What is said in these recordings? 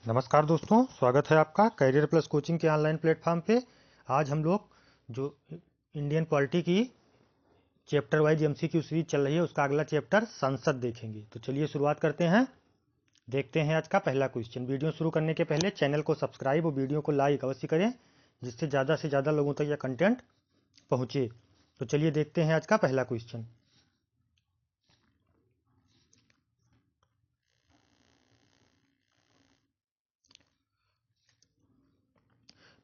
नमस्कार दोस्तों, स्वागत है आपका करियर प्लस कोचिंग के ऑनलाइन प्लेटफॉर्म पे। आज हम लोग जो इंडियन पॉलिटी की चैप्टर वाइज एमसीक्यू सीरीज चल रही है उसका अगला चैप्टर संसद देखेंगे। तो चलिए शुरुआत करते हैं। देखते हैं आज का पहला क्वेश्चन। वीडियो शुरू करने के पहले चैनल को सब्सक्राइब और वीडियो को लाइक अवश्य करें, जिससे ज़्यादा से ज़्यादा लोगों तक यह कंटेंट पहुँचे। तो चलिए देखते हैं आज का पहला क्वेश्चन।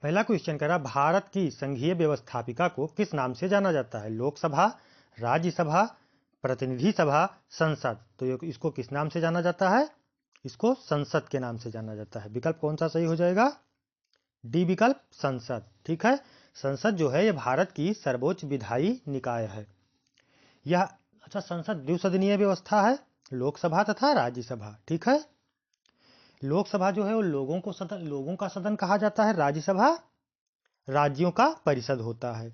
पहला क्वेश्चन कह रहा, भारत की संघीय व्यवस्थापिका को किस नाम से जाना जाता है? लोकसभा, राज्यसभा, प्रतिनिधि सभा, संसद। तो इसको किस नाम से जाना जाता है? इसको संसद के नाम से जाना जाता है। विकल्प कौन सा सही हो जाएगा? डी विकल्प, संसद। ठीक है, संसद जो है यह भारत की सर्वोच्च विधायी निकाय है। यह संसद द्विसदनीय व्यवस्था है, लोकसभा तथा राज्यसभा। ठीक है, लोकसभा जो है वो लोगों का सदन कहा जाता है। राज्यसभा राज्यों का परिषद होता है।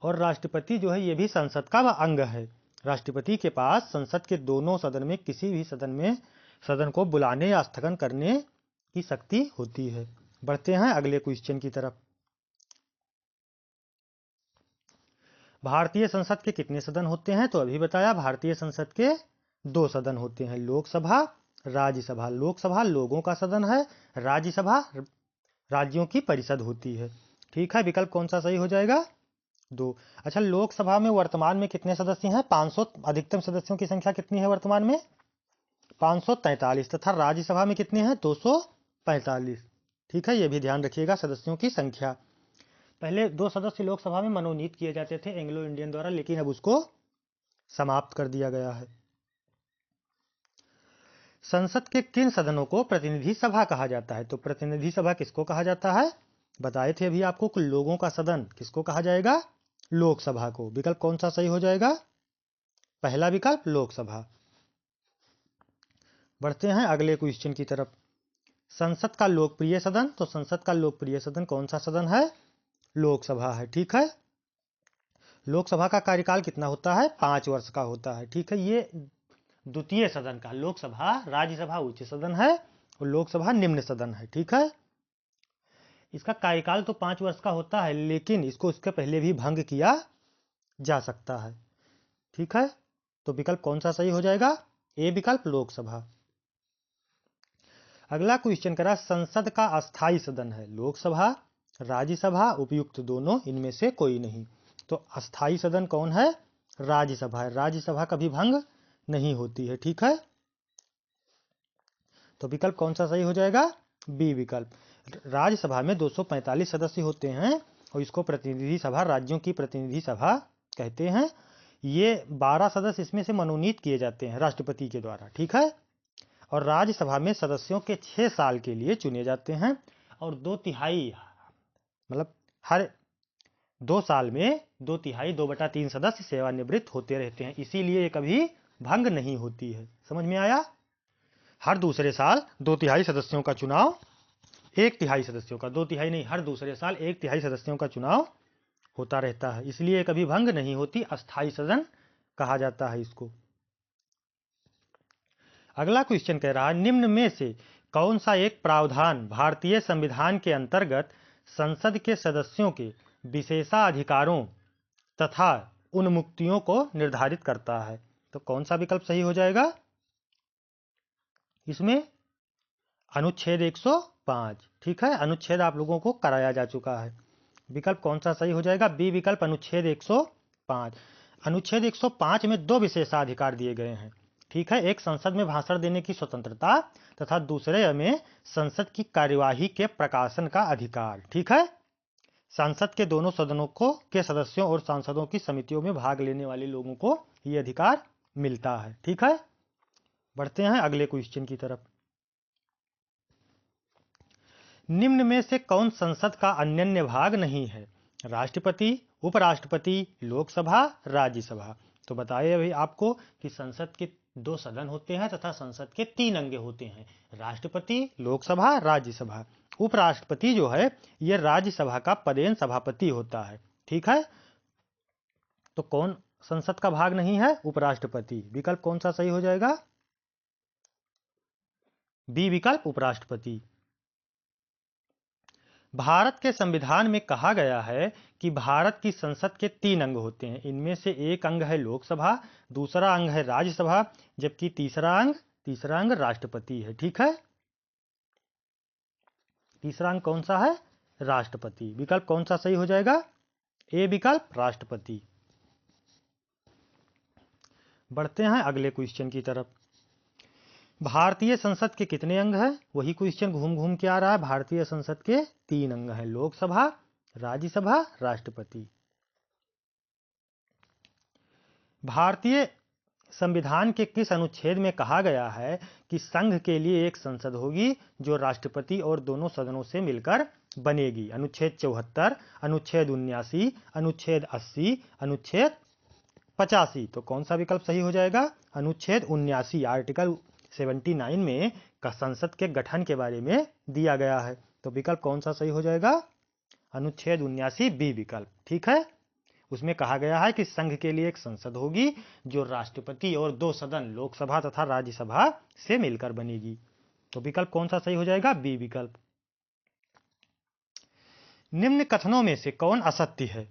और राष्ट्रपति जो है ये भी संसद का अंग है। राष्ट्रपति के पास संसद के दोनों सदन में किसी भी सदन को बुलाने या स्थगन करने की शक्ति होती है। बढ़ते हैं अगले क्वेश्चन की तरफ। भारतीय संसद के कितने सदन होते हैं? तो अभी बताया, भारतीय संसद के 2 सदन होते हैं, लोकसभा, राज्यसभा। लोकसभा लोगों का सदन है, राज्यसभा राज्यों की परिषद होती है। ठीक है, विकल्प कौन सा सही हो जाएगा? 2। अच्छा, लोकसभा में वर्तमान में कितने सदस्य हैं? 500। अधिकतम सदस्यों की संख्या कितनी है वर्तमान में? 543। तथा राज्यसभा में कितने हैं? 245। ठीक है, ये भी ध्यान रखिएगा सदस्यों की संख्या। पहले 2 सदस्य लोकसभा में मनोनीत किए जाते थे एंग्लो इंडियन द्वारा, लेकिन अब उसको समाप्त कर दिया गया है। संसद के किन सदनों को प्रतिनिधि सभा कहा जाता है? तो प्रतिनिधि सभा किसको कहा जाता है? बताए थे अभी आपको कि लोगों का सदन किसको कहा जाएगा? लोकसभा को। विकल्प कौन सा सही हो जाएगा? पहला विकल्प, लोकसभा। बढ़ते हैं अगले क्वेश्चन की तरफ। संसद का लोकप्रिय सदन, तो संसद का लोकप्रिय सदन कौन सा सदन है? लोकसभा है। ठीक है, लोकसभा का कार्यकाल कितना होता है? 5 वर्ष का होता है। ठीक है, ये द्वितीय सदन का, लोकसभा राज्यसभा उच्च सदन है और लोकसभा निम्न सदन है। ठीक है, इसका कार्यकाल तो 5 वर्ष का होता है, लेकिन इसको इसके पहले भी भंग किया जा सकता है। ठीक है, तो विकल्प कौन सा सही हो जाएगा? ए विकल्प, लोकसभा। अगला क्वेश्चन करा, संसद का अस्थाई सदन है लोकसभा, राज्यसभा, उपयुक्त दोनों, इनमें से कोई नहीं। तो अस्थाई सदन कौन है? राज्यसभा है। राज्यसभा कभी भंग नहीं होती है। ठीक है, तो विकल्प कौन सा सही हो जाएगा? बी विकल्प। राज्यसभा में 245 सदस्य होते हैं और इसको प्रतिनिधि सभा, राज्यों की प्रतिनिधि सभा कहते हैं। ये 12 सदस्य इसमें से मनोनीत किए जाते हैं राष्ट्रपति के द्वारा। ठीक है, और राज्यसभा में सदस्यों के 6 साल के लिए चुने जाते हैं और 2/3 मतलब हर 2 साल में 2/3 2/3 सदस्य सेवानिवृत्त होते रहते हैं, इसीलिए ये कभी भंग नहीं होती है। समझ में आया? हर दूसरे साल 2/3 सदस्यों का चुनाव, 1/3 सदस्यों का, 2/3 नहीं, हर दूसरे साल 1/3 सदस्यों का चुनाव होता रहता है, इसलिए कभी भंग नहीं होती। अस्थाई सदन कहा जाता है इसको। अगला क्वेश्चन कह रहा है, निम्न में से कौन सा एक प्रावधान भारतीय संविधान के अंतर्गत संसद के सदस्यों के विशेषाधिकारों तथा उन्मुक्तियों को निर्धारित करता है? तो कौन सा विकल्प सही हो जाएगा इसमें? अनुच्छेद 105। ठीक है, अनुच्छेद आप लोगों को कराया जा चुका है। विकल्प कौन सा सही हो जाएगा? बी विकल्प, अनुच्छेद 105। अनुच्छेद 105 में 2 विशेषाधिकार दिए गए हैं। ठीक है, एक संसद में भाषण देने की स्वतंत्रता तथा दूसरे में संसद की कार्यवाही के प्रकाशन का अधिकार। ठीक है, संसद के दोनों सदनों के सदस्यों और सांसदों की समितियों में भाग लेने वाले लोगों को ये अधिकार मिलता है। ठीक है, बढ़ते हैं अगले क्वेश्चन की तरफ। निम्न में से कौन संसद का अन्य भाग नहीं है? राष्ट्रपति, उपराष्ट्रपति, लोकसभा, राज्यसभा। तो बताइए अभी आपको कि संसद के 2 सदन होते हैं तथा संसद के 3 अंग होते हैं, राष्ट्रपति, लोकसभा, राज्यसभा। उपराष्ट्रपति जो है यह राज्यसभा का पदेन सभापति होता है। ठीक है, तो कौन संसद का भाग नहीं है? उपराष्ट्रपति। विकल्प कौन सा सही हो जाएगा? बी विकल्प उपराष्ट्रपति। भारत के संविधान में कहा गया है कि भारत की संसद के 3 अंग होते हैं। इनमें से एक अंग है लोकसभा, दूसरा अंग है राज्यसभा, जबकि तीसरा अंग राष्ट्रपति है। ठीक है, तीसरा अंग कौन सा है? राष्ट्रपति। विकल्प कौन सा सही हो जाएगा? ए विकल्प राष्ट्रपति। बढ़ते हैं अगले क्वेश्चन की तरफ। भारतीय संसद के कितने अंग हैं? वही क्वेश्चन घूम घूम के आ रहा है। भारतीय संसद के 3 अंग हैं, लोकसभा, राज्यसभा, राष्ट्रपति। भारतीय संविधान के किस अनुच्छेद में कहा गया है कि संघ के लिए एक संसद होगी जो राष्ट्रपति और दोनों सदनों से मिलकर बनेगी? अनुच्छेद 74, अनुच्छेद 79, अनुच्छेद 80, अनुच्छेद 85। तो कौन सा विकल्प सही हो जाएगा? अनुच्छेद 79, आर्टिकल 79 में संसद के गठन के बारे में दिया गया है। तो विकल्प कौन सा सही हो जाएगा? अनुच्छेद 79 बी विकल्प। ठीक है, उसमें कहा गया है कि संघ के लिए एक संसद होगी जो राष्ट्रपति और 2 सदन लोकसभा तथा राज्यसभा से मिलकर बनेगी। तो विकल्प कौन सा सही हो जाएगा? बी विकल्प। निम्न कथनों में से कौन असत्य है?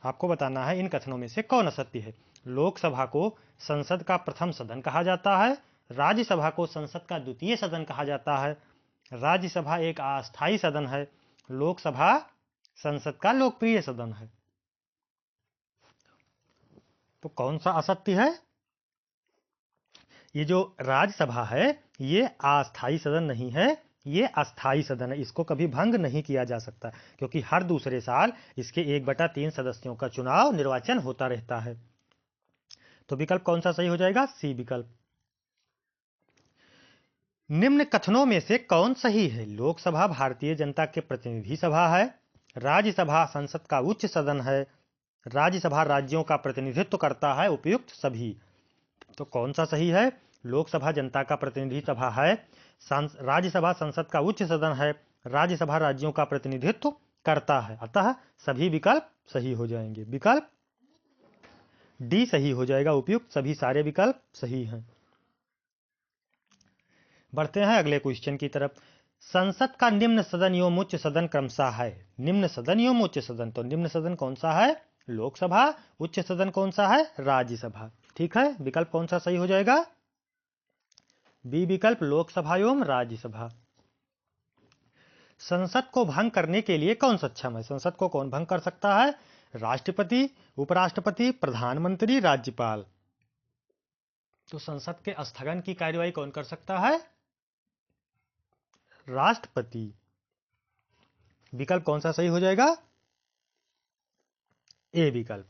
आपको बताना है इन कथनों में से कौन असत्य है। लोकसभा को संसद का प्रथम सदन कहा जाता है, राज्यसभा को संसद का द्वितीय सदन कहा जाता है, राज्यसभा एक अस्थायी सदन है, लोकसभा संसद का लोकप्रिय सदन है। तो कौन सा असत्य है? ये जो राज्यसभा है ये अस्थायी सदन नहीं है, ये अस्थायी सदन है। इसको कभी भंग नहीं किया जा सकता क्योंकि हर दूसरे साल इसके 1/3 सदस्यों का चुनाव निर्वाचन होता रहता है। तो विकल्प कौन सा सही हो जाएगा? सी विकल्प। निम्न कथनों में से कौन सही है? लोकसभा भारतीय जनता के प्रतिनिधि सभा है, राज्यसभा संसद का उच्च सदन है, राज्यसभा राज्यों का प्रतिनिधित्व करता है, उपयुक्त सभी। तो कौन सा सही है? लोकसभा जनता का प्रतिनिधि सभा है, राज्यसभा संसद का उच्च सदन है, राज्यसभा राज्यों का प्रतिनिधित्व करता है। अतः सभी विकल्प सही हो जाएंगे। विकल्प डी सही हो जाएगा, उपयुक्त सभी सारे विकल्प सही हैं। बढ़ते हैं अगले क्वेश्चन की तरफ। संसद का निम्न सदन एवं उच्च सदन क्रमशः है। निम्न सदन एवं उच्च सदन, तो निम्न सदन कौन सा है? लोकसभा। उच्च सदन कौन सा है? राज्यसभा। ठीक है, विकल्प कौन सा सही हो जाएगा? बी विकल्प, लोकसभा एवं राज्यसभा। संसद को भंग करने के लिए कौन सक्षम है? संसद को कौन भंग कर सकता है? राष्ट्रपति, उपराष्ट्रपति, प्रधानमंत्री, राज्यपाल। तो संसद के स्थगन की कार्यवाही कौन कर सकता है? राष्ट्रपति। विकल्प कौन सा सही हो जाएगा? ए विकल्प।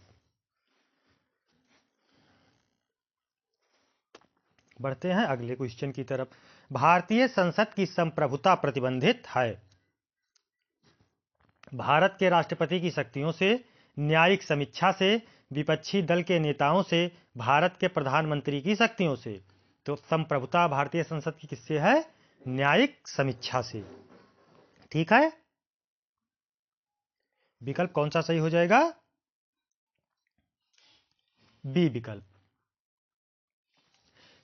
बढ़ते हैं अगले क्वेश्चन की तरफ। भारतीय संसद की संप्रभुता प्रतिबंधित है। भारत के राष्ट्रपति की शक्तियों से, न्यायिक समीक्षा से, विपक्षी दल के नेताओं से, भारत के प्रधानमंत्री की शक्तियों से। तो संप्रभुता भारतीय संसद की किससे है? न्यायिक समीक्षा से। ठीक है, विकल्प कौन सा सही हो जाएगा? बी विकल्प।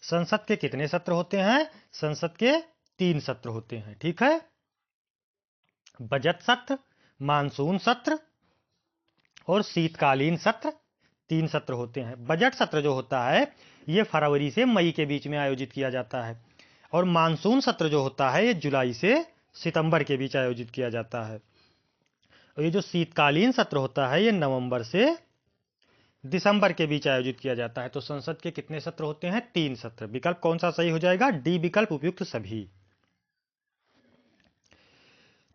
संसद के कितने सत्र होते हैं? संसद के 3 सत्र होते हैं। ठीक है, बजट सत्र, मानसून सत्र और शीतकालीन सत्र, 3 सत्र होते हैं। बजट सत्र जो होता है ये फरवरी से मई के बीच में आयोजित किया जाता है और मानसून सत्र जो होता है ये जुलाई से सितंबर के बीच आयोजित किया जाता है। और ये जो शीतकालीन सत्र होता है ये नवंबर से दिसंबर के बीच आयोजित किया जाता है। तो संसद के कितने सत्र होते हैं? 3 सत्र। विकल्प कौन सा सही हो जाएगा? डी विकल्प, उपयुक्त सभी।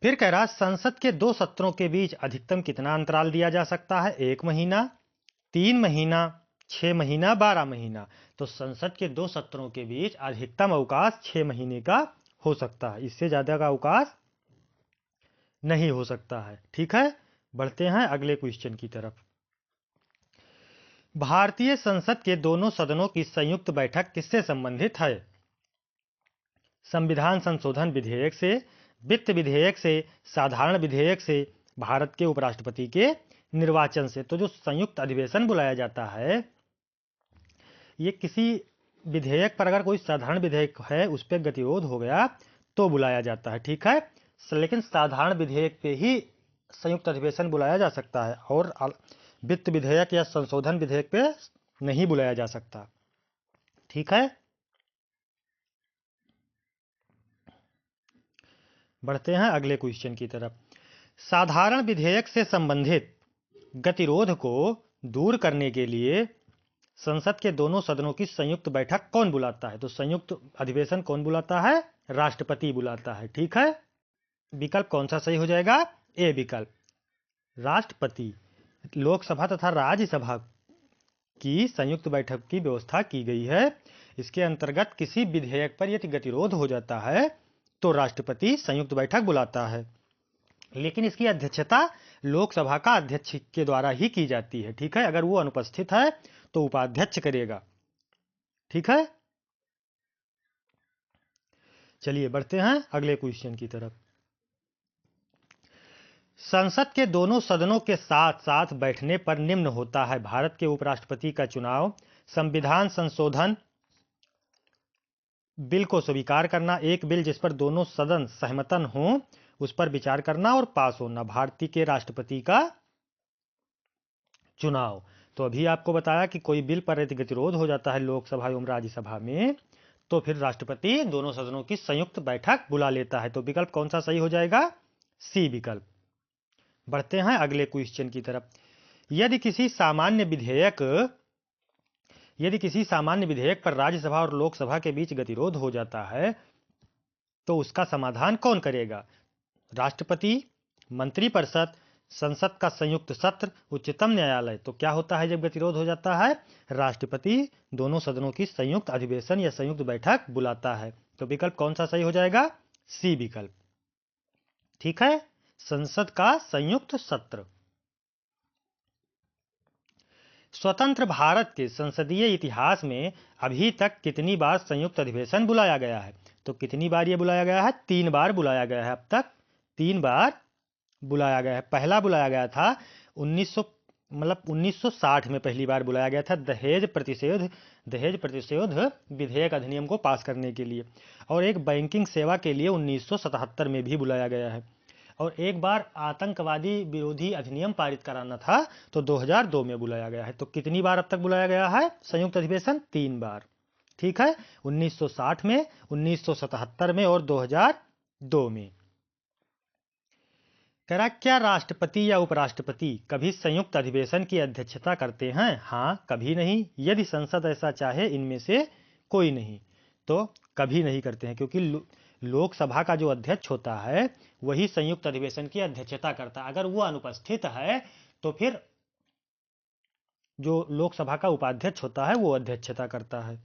फिर कह रहा संसद के 2 सत्रों के बीच अधिकतम कितना अंतराल दिया जा सकता है? 1 महीना, 3 महीना, 6 महीना, 12 महीना। तो संसद के 2 सत्रों के बीच अधिकतम अवकाश 6 महीने का हो सकता है, इससे ज्यादा का अवकाश नहीं हो सकता है। ठीक है, बढ़ते हैं अगले क्वेश्चन की तरफ। भारतीय संसद के दोनों सदनों की संयुक्त बैठक किससे संबंधित है? संविधान संशोधन विधेयक से, वित्त विधेयक से, साधारण विधेयक से, भारत के उपराष्ट्रपति के निर्वाचन से। तो जो संयुक्त अधिवेशन बुलाया जाता है ये किसी विधेयक पर अगर कोई साधारण विधेयक है उस पर गतिरोध हो गया तो बुलाया जाता है, ठीक है। लेकिन साधारण विधेयक पे ही संयुक्त अधिवेशन बुलाया जा सकता है और वित्त विधेयक या संशोधन विधेयक पे नहीं बुलाया जा सकता, ठीक है। बढ़ते हैं अगले क्वेश्चन की तरफ। साधारण विधेयक से संबंधित गतिरोध को दूर करने के लिए संसद के दोनों सदनों की संयुक्त बैठक कौन बुलाता है? तो संयुक्त अधिवेशन कौन बुलाता है? राष्ट्रपति बुलाता है, ठीक है। विकल्प कौन सा सही हो जाएगा? ए विकल्प, राष्ट्रपति। लोकसभा तथा राज्यसभा की संयुक्त बैठक की व्यवस्था की गई है। इसके अंतर्गत किसी विधेयक पर यदि गतिरोध हो जाता है तो राष्ट्रपति संयुक्त बैठक बुलाता है, लेकिन इसकी अध्यक्षता लोकसभा का अध्यक्ष के द्वारा ही की जाती है, ठीक है। अगर वो अनुपस्थित है तो उपाध्यक्ष करेगा, ठीक है। चलिए बढ़ते हैं अगले क्वेश्चन की तरफ। संसद के दोनों सदनों के साथ साथ बैठने पर निम्न होता है: भारत के उपराष्ट्रपति का चुनाव, संविधान संशोधन बिल को स्वीकार करना, एक बिल जिस पर दोनों सदन सहमतन हो उस पर विचार करना और पास होना, भारत के राष्ट्रपति का चुनाव। तो अभी आपको बताया कि कोई बिल पर यदि गतिरोध हो जाता है लोकसभा एवं राज्यसभा में तो फिर राष्ट्रपति दोनों सदनों की संयुक्त बैठक बुला लेता है। तो विकल्प कौन सा सही हो जाएगा? सी विकल्प। बढ़ते हैं अगले क्वेश्चन की तरफ। यदि किसी सामान्य विधेयक पर राज्यसभा और लोकसभा के बीच गतिरोध हो जाता है तो उसका समाधान कौन करेगा? राष्ट्रपति, मंत्रिपरिषद, संसद का संयुक्त सत्र, उच्चतम न्यायालय। तो क्या होता है जब गतिरोध हो जाता है? राष्ट्रपति दोनों सदनों की संयुक्त अधिवेशन या संयुक्त बैठक बुलाता है। तो विकल्प कौन सा सही हो जाएगा? सी विकल्प, ठीक है। संसद का संयुक्त सत्र। स्वतंत्र भारत के संसदीय इतिहास में अभी तक कितनी बार संयुक्त अधिवेशन बुलाया गया है? तो कितनी बार ये बुलाया गया है? 3 बार बुलाया गया है। अब तक 3 बार बुलाया गया है। पहला बुलाया गया था 1960 में पहली बार बुलाया गया था दहेज प्रतिषेध विधेयक अधिनियम को पास करने के लिए, और एक बैंकिंग सेवा के लिए 1977 में भी बुलाया गया है, और एक बार आतंकवादी विरोधी अधिनियम पारित कराना था तो 2002 में बुलाया गया है। तो कितनी बार अब तक बुलाया गया है संयुक्त अधिवेशन? 3 बार, ठीक है। 1960 में, 1977 में और 2002 में। कह रहा क्या राष्ट्रपति या उपराष्ट्रपति कभी संयुक्त अधिवेशन की अध्यक्षता करते हैं? हाँ, कभी नहीं। यदि संसद ऐसा चाहे इनमें से कोई नहीं, तो कभी नहीं करते हैं, क्योंकि लोकसभा का जो अध्यक्ष होता है वही संयुक्त अधिवेशन की अध्यक्षता करता है। अगर वो अनुपस्थित है तो फिर जो लोकसभा का उपाध्यक्ष होता है वो अध्यक्षता करता है।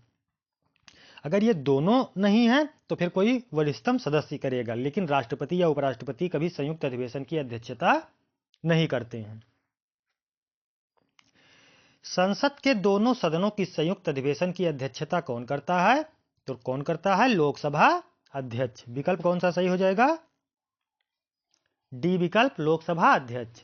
अगर ये दोनों नहीं है तो फिर कोई वरिष्ठतम सदस्य करेगा, लेकिन राष्ट्रपति या उपराष्ट्रपति कभी संयुक्त अधिवेशन की अध्यक्षता नहीं करते हैं। संसद के दोनों सदनों की संयुक्त अधिवेशन की अध्यक्षता कौन करता है? तो कौन करता है? लोकसभा अध्यक्ष। विकल्प कौन सा सही हो जाएगा? डी विकल्प, लोकसभा अध्यक्ष।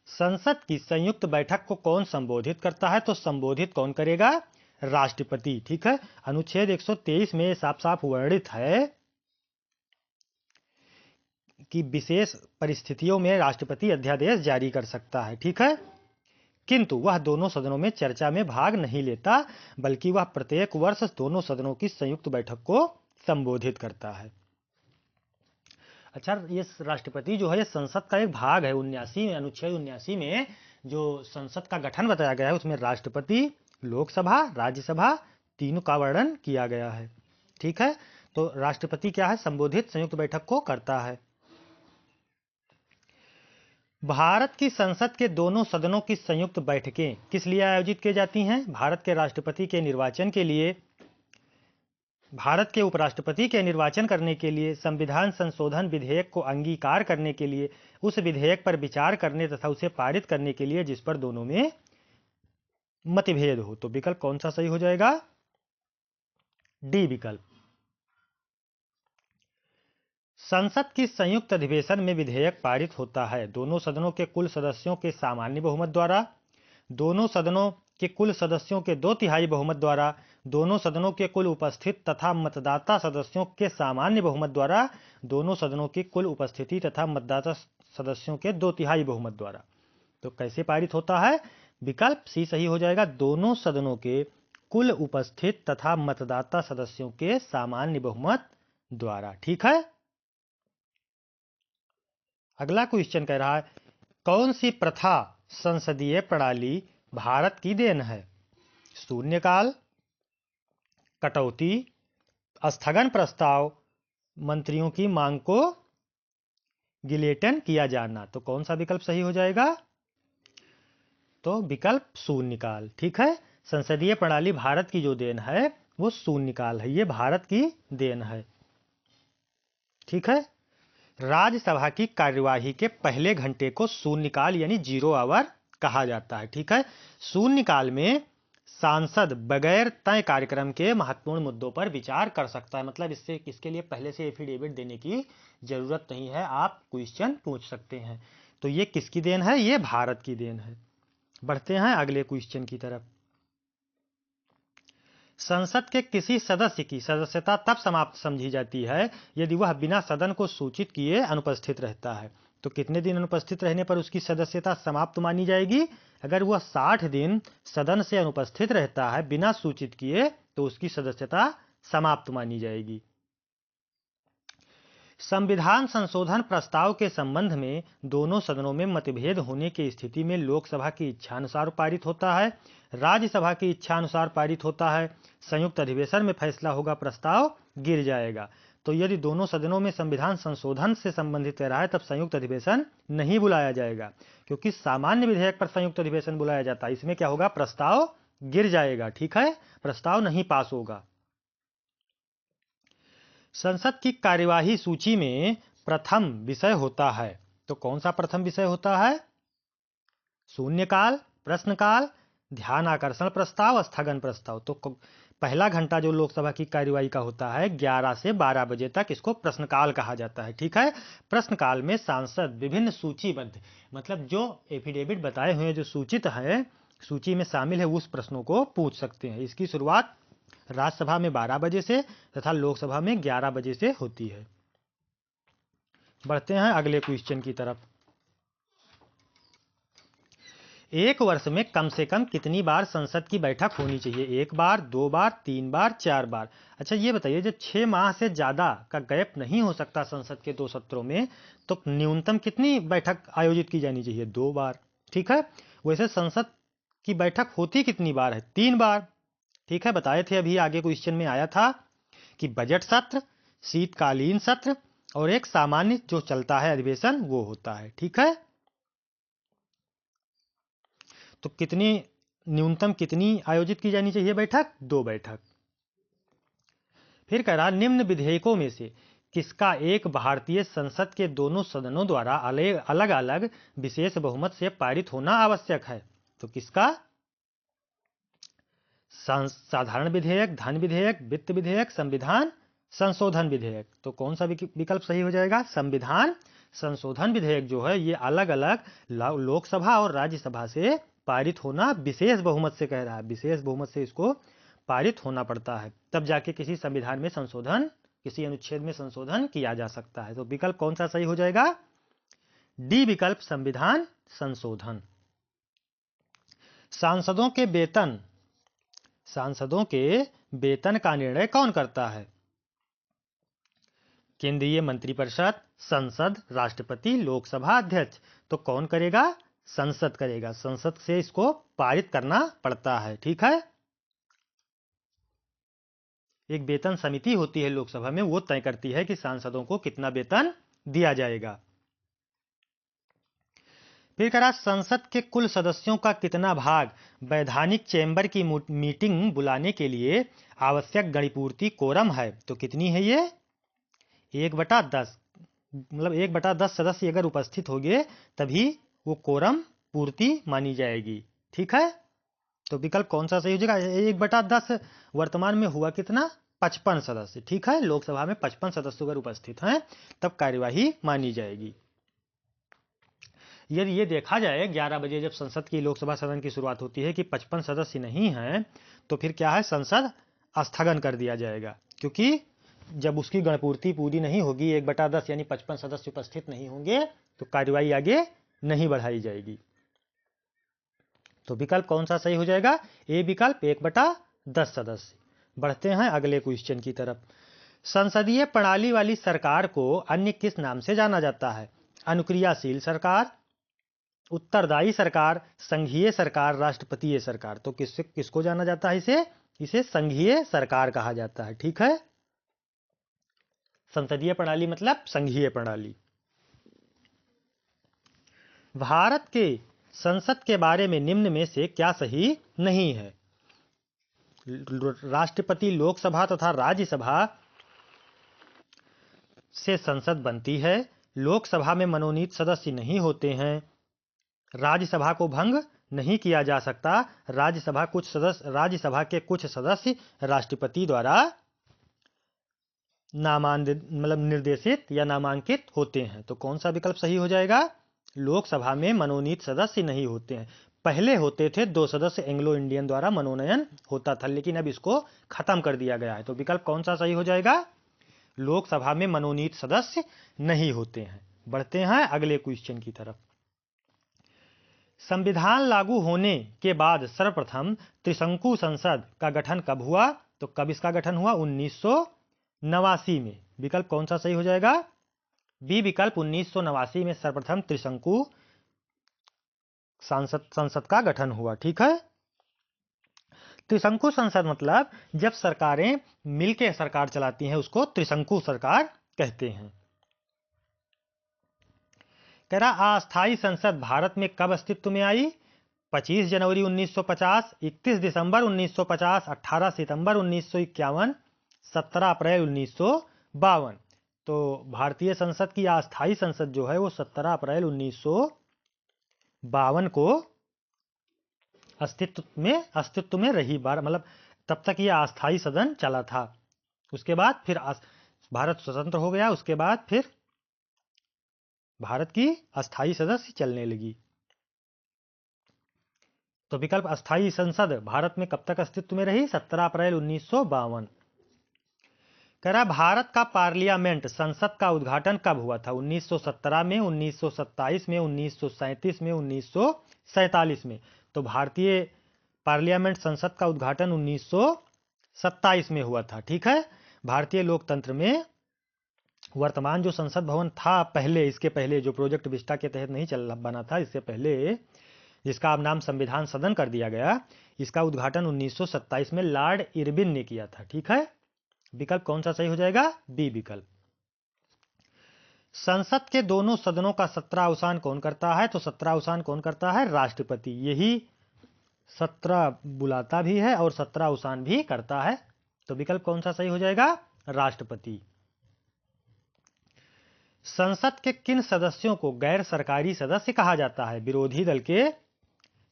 संसद की संयुक्त बैठक को कौन संबोधित करता है? तो संबोधित कौन करेगा? राष्ट्रपति, ठीक है। अनुच्छेद 123 में साफ साफ वर्णित है कि विशेष परिस्थितियों में राष्ट्रपति अध्यादेश जारी कर सकता है, ठीक है, किंतु वह दोनों सदनों में चर्चा में भाग नहीं लेता, बल्कि वह प्रत्येक वर्ष दोनों सदनों की संयुक्त बैठक को संबोधित करता है। अच्छा, ये राष्ट्रपति जो है ये संसद का एक भाग है। 79 में, अनुच्छेद 79 में जो संसद का गठन बताया गया है उसमें राष्ट्रपति, लोकसभा, राज्यसभा तीनों का वर्णन किया गया है, ठीक है। तो राष्ट्रपति क्या है? संबोधित संयुक्त बैठक को करता है। भारत की संसद के दोनों सदनों की संयुक्त बैठकें किस लिए आयोजित की जाती हैं? भारत के राष्ट्रपति के निर्वाचन के लिए, भारत के उपराष्ट्रपति के निर्वाचन करने के लिए, संविधान संशोधन विधेयक को अंगीकार करने के लिए, उस विधेयक पर विचार करने तथा उसे पारित करने के लिए जिस पर दोनों में मतभेद हो। तो विकल्प कौन सा सही हो जाएगा? डी विकल्प। संसद की संयुक्त अधिवेशन में विधेयक पारित होता है दोनों सदनों के कुल सदस्यों के सामान्य बहुमत द्वारा, दोनों सदनों के कुल सदस्यों के 2/3 बहुमत द्वारा, दोनों सदनों के कुल उपस्थित तथा मतदाता सदस्यों के सामान्य बहुमत द्वारा, दोनों सदनों की कुल उपस्थिति तथा मतदाता सदस्यों के 2/3 बहुमत द्वारा। तो कैसे पारित होता है? विकल्प सी सही हो जाएगा, दोनों सदनों के कुल उपस्थित तथा मतदाता सदस्यों के सामान्य बहुमत द्वारा। ठीक है। अगला क्वेश्चन कह रहा है, कौन सी प्रथा संसदीय प्रणाली भारत की देन है? शून्यकाल, कटौती, स्थगन प्रस्ताव, मंत्रियों की मांग को गिलेटन किया जाना। तो कौन सा विकल्प सही हो जाएगा? तो विकल्प शून्यकाल। ठीक है, संसदीय प्रणाली भारत की जो देन है वो शून्यकाल है, ये भारत की देन है। ठीक है। राज्यसभा की कार्यवाही के पहले घंटे को शून्यकाल यानी 0 आवर कहा जाता है। ठीक है। शून्यकाल में सांसद बगैर तय कार्यक्रम के महत्वपूर्ण मुद्दों पर विचार कर सकता है, मतलब इसके लिए पहले से एफिडेविट देने की जरूरत नहीं है, आप क्वेश्चन पूछ सकते हैं। तो ये किसकी देन है? ये भारत की देन है। बढ़ते हैं अगले क्वेश्चन की तरफ। संसद के किसी सदस्य की सदस्यता तब समाप्त समझी जाती है यदि वह बिना सदन को सूचित किए अनुपस्थित रहता है। तो कितने दिन अनुपस्थित रहने पर उसकी सदस्यता समाप्त मानी जाएगी? अगर वह 60 दिन सदन से अनुपस्थित रहता है बिना सूचित किए तो उसकी सदस्यता समाप्त मानी जाएगी। संविधान संशोधन प्रस्ताव के संबंध में दोनों सदनों में मतभेद होने की स्थिति में लोकसभा की इच्छानुसार पारित होता है, राज्यसभा की इच्छानुसार पारित होता है, संयुक्त अधिवेशन में फैसला होगा, प्रस्ताव गिर जाएगा। तो यदि दोनों सदनों में संविधान संशोधन से संबंधित रहा है तब संयुक्त अधिवेशन नहीं बुलाया जाएगा, क्योंकि सामान्य विधेयक पर संयुक्त अधिवेशन बुलाया जाता है। इसमें क्या होगा? प्रस्ताव गिर जाएगा। ठीक है, प्रस्ताव नहीं पास होगा। संसद की कार्यवाही सूची में प्रथम विषय होता है, तो कौन सा प्रथम विषय होता है? शून्यकाल, प्रश्नकाल, ध्यान आकर्षण प्रस्ताव, स्थगन प्रस्ताव। तो पहला घंटा जो लोकसभा की कार्यवाही का होता है 11 से 12 बजे तक, इसको प्रश्नकाल कहा जाता है। ठीक है। प्रश्नकाल में सांसद विभिन्न सूचीबद्ध, मतलब जो एफिडेविट बताए हुए जो सूचित है, सूची में शामिल है, उस प्रश्नों को पूछ सकते हैं। इसकी शुरुआत राज्यसभा में 12 बजे से तथा लोकसभा में 11 बजे से होती है। बढ़ते हैं अगले क्वेश्चन की तरफ। एक वर्ष में कम से कम कितनी बार संसद की बैठक होनी चाहिए? 1 बार, 2 बार, 3 बार, 4 बार। अच्छा ये बताइए, जब 6 माह से ज्यादा का गैप नहीं हो सकता संसद के 2 सत्रों में, तो न्यूनतम कितनी बैठक आयोजित की जानी चाहिए? 2 बार। ठीक है। वैसे संसद की बैठक होती कितनी बार है? 3 बार। ठीक है, बताए थे अभी आगे क्वेश्चन में आया था कि बजट सत्र, शीतकालीन सत्र और एक सामान्य जो चलता है अधिवेशन वो होता है। ठीक है। तो न्यूनतम कितनी आयोजित की जानी चाहिए बैठक? 2 बैठक। फिर कह रहा, निम्न विधेयकों में से किसका एक भारतीय संसद के दोनों सदनों द्वारा अलग अलग विशेष बहुमत से पारित होना आवश्यक है? तो किसका? साधारण विधेयक, धन विधेयक, वित्त विधेयक, संविधान संशोधन विधेयक। तो कौन सा विकल्प सही हो जाएगा? संविधान संशोधन विधेयक जो है ये अलग अलग लोकसभा और राज्यसभा से पारित होना विशेष बहुमत से कह रहा है, विशेष बहुमत से इसको पारित होना पड़ता है, तब जाके किसी संविधान में संशोधन, किसी अनुच्छेद में संशोधन किया जा सकता है। तो विकल्प कौन सा सही हो जाएगा? डी विकल्प, संविधान संशोधन। सांसदों के वेतन का निर्णय कौन करता है? केंद्रीय मंत्रिपरिषद, संसद, राष्ट्रपति, लोकसभा अध्यक्ष। तो कौन करेगा? संसद करेगा। संसद से इसको पारित करना पड़ता है। ठीक है। एक वेतन समिति होती है लोकसभा में, वो तय करती है कि सांसदों को कितना वेतन दिया जाएगा। फिर कह रहा, संसद के कुल सदस्यों का कितना भाग वैधानिक चैम्बर की मीटिंग बुलाने के लिए आवश्यक गणिपूर्ति कोरम है? तो कितनी है ये? 1/10, मतलब 1/10 सदस्य अगर उपस्थित होंगे तभी वो कोरम पूर्ति मानी जाएगी। ठीक है। तो विकल्प कौन सा सही हो जाएगा? 1/10 वर्तमान में हुआ कितना? 55 सदस्य। ठीक है, लोकसभा में 55 सदस्य अगर उपस्थित हैं तब कार्यवाही मानी जाएगी। यदि ये देखा जाए 11 बजे जब संसद की लोकसभा सदन की शुरुआत होती है कि 55 सदस्य नहीं हैं, तो फिर क्या है? संसद स्थगन कर दिया जाएगा, क्योंकि जब उसकी गणपूर्ति पूरी नहीं होगी, 1/10 यानी 55 सदस्य उपस्थित नहीं होंगे, तो कार्यवाही आगे नहीं बढ़ाई जाएगी। तो विकल्प कौन सा सही हो जाएगा? ए विकल्प, 1/10 सदस्य। बढ़ते हैं अगले क्वेश्चन की तरफ। संसदीय प्रणाली वाली सरकार को अन्य किस नाम से जाना जाता है? अनुक्रियाशील सरकार, उत्तरदायी सरकार, संघीय सरकार, राष्ट्रपतीय सरकार। तो किसको जाना जाता है? इसे संघीय सरकार कहा जाता है। ठीक है, संसदीय प्रणाली मतलब संघीय प्रणाली। भारत के संसद के बारे में निम्न में से क्या सही नहीं है? राष्ट्रपति, लोकसभा तथा राज्यसभा से संसद बनती है, लोकसभा में मनोनीत सदस्य नहीं होते हैं, राज्यसभा को भंग नहीं किया जा सकता, राज्यसभा के कुछ सदस्य राष्ट्रपति द्वारा निर्देशित या नामांकित होते हैं। तो कौन सा विकल्प सही हो जाएगा? लोकसभा में मनोनीत सदस्य नहीं होते हैं। पहले होते थे 2 सदस्य, एंग्लो इंडियन द्वारा मनोनयन होता था, लेकिन अब इसको खत्म कर दिया गया है। तो विकल्प कौन सा सही हो जाएगा? लोकसभा में मनोनीत सदस्य नहीं होते हैं। बढ़ते हैं अगले क्वेश्चन की तरफ। संविधान लागू होने के बाद सर्वप्रथम त्रिशंकु संसद का गठन कब हुआ? तो कब इसका गठन हुआ? 1989 में। विकल्प कौन सा सही हो जाएगा? बी विकल्प, 1989 में सर्वप्रथम त्रिशंकु संसद का गठन हुआ। ठीक है, त्रिशंकु संसद मतलब जब सरकारें मिलकर सरकार चलाती हैं, उसको त्रिशंकु सरकार कहते हैं। कह रहा अस्थायी संसद भारत में कब अस्तित्व में आई? 25 जनवरी 1950, 31 दिसंबर 1950, 18 सितंबर 1951, 17 अप्रैल 1952। तो भारतीय संसद की अस्थायी संसद जो है वो 17 अप्रैल 1952 को अस्तित्व में रही। मतलब तब तक ये अस्थायी सदन चला था। उसके बाद फिर भारत स्वतंत्र हो गया, उसके बाद फिर भारत की अस्थायी सदस्य चलने लगी। तो विकल्प अस्थायी संसद भारत में कब तक अस्तित्व में रही? 17 अप्रैल 1952। कह रहा भारत का पार्लियामेंट संसद का उद्घाटन कब हुआ था? 1917 में, 1927 में, 1937 में, 1947 में। तो भारतीय पार्लियामेंट संसद का उद्घाटन 1927 में हुआ था। ठीक है, भारतीय लोकतंत्र में वर्तमान जो संसद भवन था पहले, इसके पहले जो प्रोजेक्ट विस्टा के तहत नहीं बना था, इससे पहले, जिसका अब नाम संविधान सदन कर दिया गया, इसका उद्घाटन 1927 में लॉर्ड इरविन ने किया था। ठीक है, विकल्प कौन सा सही हो जाएगा? बी विकल्प। संसद के दोनों सदनों का सत्रावसान कौन करता है? तो सत्रावसान कौन करता है? राष्ट्रपति। यही सत्र बुलाता भी है और सत्रावसान भी करता है। तो विकल्प कौन सा सही हो जाएगा? राष्ट्रपति। संसद के किन सदस्यों को गैर सरकारी सदस्य कहा जाता है? विरोधी दल के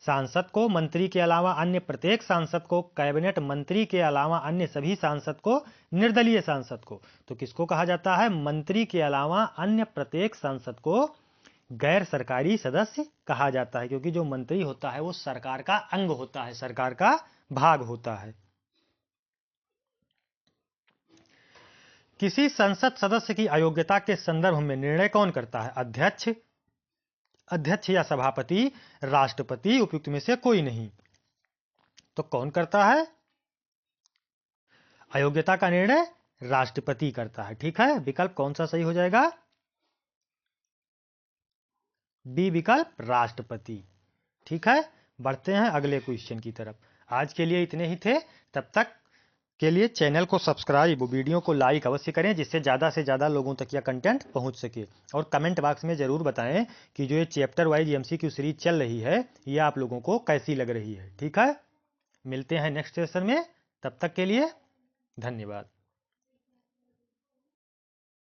सांसद को, मंत्री के अलावा अन्य प्रत्येक सांसद को, कैबिनेट मंत्री के अलावा अन्य सभी सांसद को, निर्दलीय सांसद को। तो किसको कहा जाता है? मंत्री के अलावा अन्य प्रत्येक सांसद को गैर सरकारी सदस्य कहा जाता है, क्योंकि जो मंत्री होता है वो सरकार का अंग होता है, सरकार का भाग होता है। किसी संसद सदस्य की अयोग्यता के संदर्भ में निर्णय कौन करता है? अध्यक्ष या सभापति, राष्ट्रपति, उपयुक्त में से कोई नहीं। तो कौन करता है? अयोग्यता का निर्णय राष्ट्रपति करता है। ठीक है, विकल्प कौन सा सही हो जाएगा? बी विकल्प, राष्ट्रपति। ठीक है, बढ़ते हैं अगले क्वेश्चन की तरफ। आज के लिए इतने ही थे। तब तक के लिए चैनल को सब्सक्राइब, वीडियो को लाइक अवश्य करें, जिससे ज़्यादा से ज़्यादा लोगों तक यह कंटेंट पहुंच सके। और कमेंट बॉक्स में ज़रूर बताएं कि जो ये चैप्टर वाइज एमसीक्यू सीरीज चल रही है, ये आप लोगों को कैसी लग रही है। ठीक है, मिलते हैं नेक्स्ट सेशन में। तब तक के लिए धन्यवाद।